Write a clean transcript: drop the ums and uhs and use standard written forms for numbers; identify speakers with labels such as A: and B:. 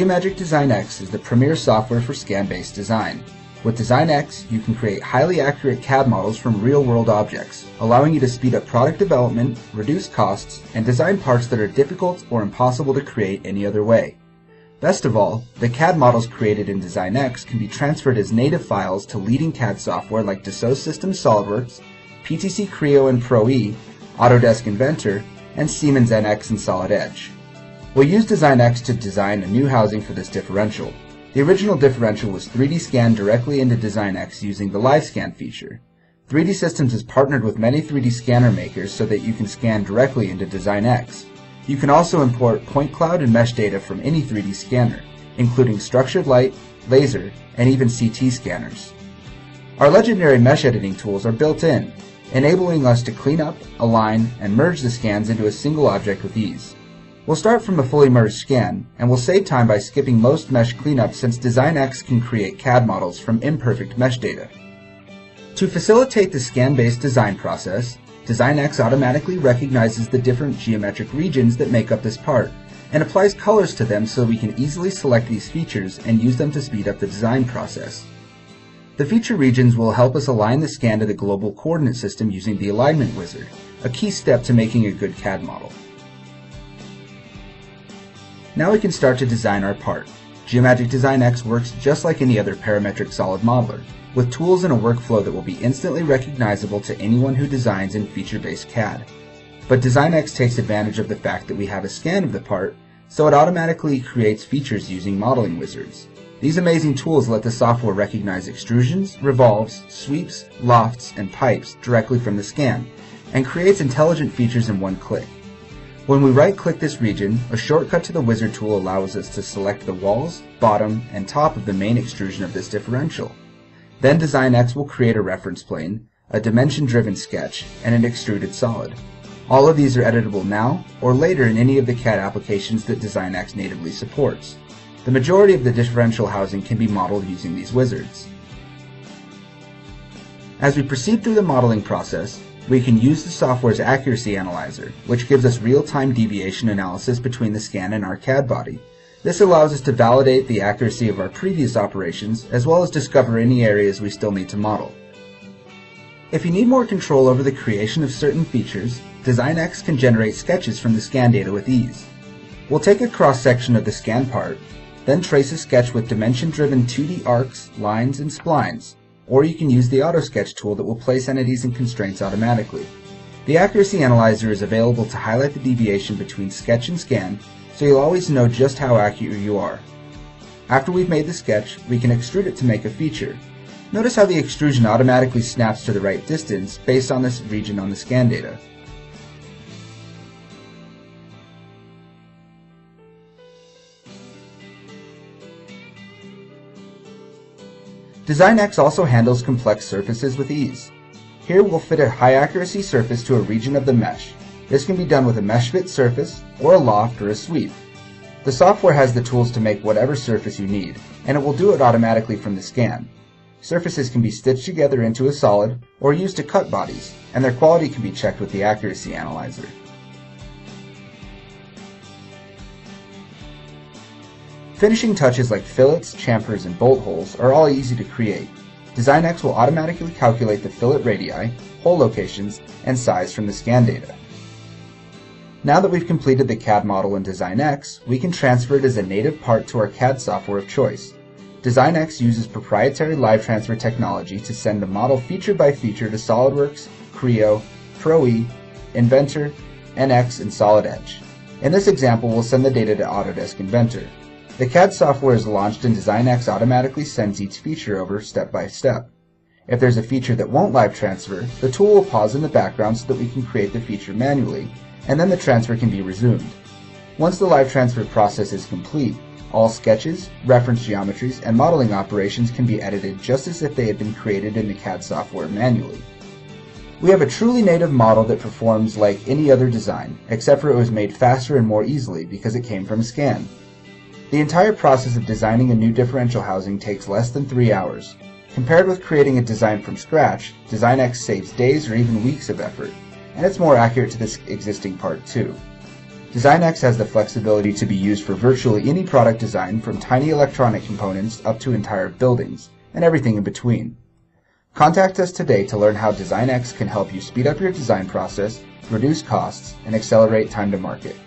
A: Geomagic Design X is the premier software for scan-based design. With Design X, you can create highly accurate CAD models from real-world objects, allowing you to speed up product development, reduce costs, and design parts that are difficult or impossible to create any other way. Best of all, the CAD models created in Design X can be transferred as native files to leading CAD software like Dassault Systèmes SolidWorks, PTC Creo and Pro E, Autodesk Inventor, and Siemens NX and Solid Edge. We'll use Design X to design a new housing for this differential. The original differential was 3D scanned directly into Design X using the Live Scan feature. 3D Systems is partnered with many 3D scanner makers so that you can scan directly into Design X. You can also import point cloud and mesh data from any 3D scanner, including structured light, laser, and even CT scanners. Our legendary mesh editing tools are built in, enabling us to clean up, align, and merge the scans into a single object with ease. We'll start from a fully merged scan, and we'll save time by skipping most mesh cleanup since Design X can create CAD models from imperfect mesh data. To facilitate the scan-based design process, Design X automatically recognizes the different geometric regions that make up this part, and applies colors to them so we can easily select these features and use them to speed up the design process. The feature regions will help us align the scan to the global coordinate system using the alignment wizard, a key step to making a good CAD model. Now we can start to design our part. Geomagic Design X works just like any other parametric solid modeler, with tools and a workflow that will be instantly recognizable to anyone who designs in feature-based CAD. But Design X takes advantage of the fact that we have a scan of the part, so it automatically creates features using modeling wizards. These amazing tools let the software recognize extrusions, revolves, sweeps, lofts, and pipes directly from the scan, and creates intelligent features in one click. When we right-click this region, a shortcut to the wizard tool allows us to select the walls, bottom, and top of the main extrusion of this differential. Then Design X will create a reference plane, a dimension-driven sketch, and an extruded solid. All of these are editable now or later in any of the CAD applications that Design X natively supports. The majority of the differential housing can be modeled using these wizards. As we proceed through the modeling process, we can use the software's accuracy analyzer, which gives us real-time deviation analysis between the scan and our CAD body. This allows us to validate the accuracy of our previous operations, as well as discover any areas we still need to model. If you need more control over the creation of certain features, Design X can generate sketches from the scan data with ease. We'll take a cross-section of the scan part, then trace a sketch with dimension-driven 2D arcs, lines, and splines. Or you can use the Auto Sketch tool that will place entities and constraints automatically. The Accuracy Analyzer is available to highlight the deviation between sketch and scan, so you'll always know just how accurate you are. After we've made the sketch, we can extrude it to make a feature. Notice how the extrusion automatically snaps to the right distance based on this region on the scan data. Design X also handles complex surfaces with ease. Here we'll fit a high-accuracy surface to a region of the mesh. This can be done with a mesh fit surface, or a loft, or a sweep. The software has the tools to make whatever surface you need, and it will do it automatically from the scan. Surfaces can be stitched together into a solid, or used to cut bodies, and their quality can be checked with the Accuracy Analyzer. Finishing touches like fillets, chamfers, and bolt holes are all easy to create. Design X will automatically calculate the fillet radii, hole locations, and size from the scan data. Now that we've completed the CAD model in Design X, we can transfer it as a native part to our CAD software of choice. Design X uses proprietary live transfer technology to send the model feature by feature to SolidWorks, Creo, Pro E, Inventor, NX, and Solid Edge. In this example, we'll send the data to Autodesk Inventor. The CAD software is launched and Design X automatically sends each feature over step by step. If there's a feature that won't live transfer, the tool will pause in the background so that we can create the feature manually, and then the transfer can be resumed. Once the live transfer process is complete, all sketches, reference geometries, and modeling operations can be edited just as if they had been created in the CAD software manually. We have a truly native model that performs like any other design, except for it was made faster and more easily because it came from a scan. The entire process of designing a new differential housing takes less than 3 hours. Compared with creating a design from scratch, Design X saves days or even weeks of effort, and it's more accurate to this existing part too. Design X has the flexibility to be used for virtually any product design, from tiny electronic components up to entire buildings, and everything in between. Contact us today to learn how Design X can help you speed up your design process, reduce costs, and accelerate time to market.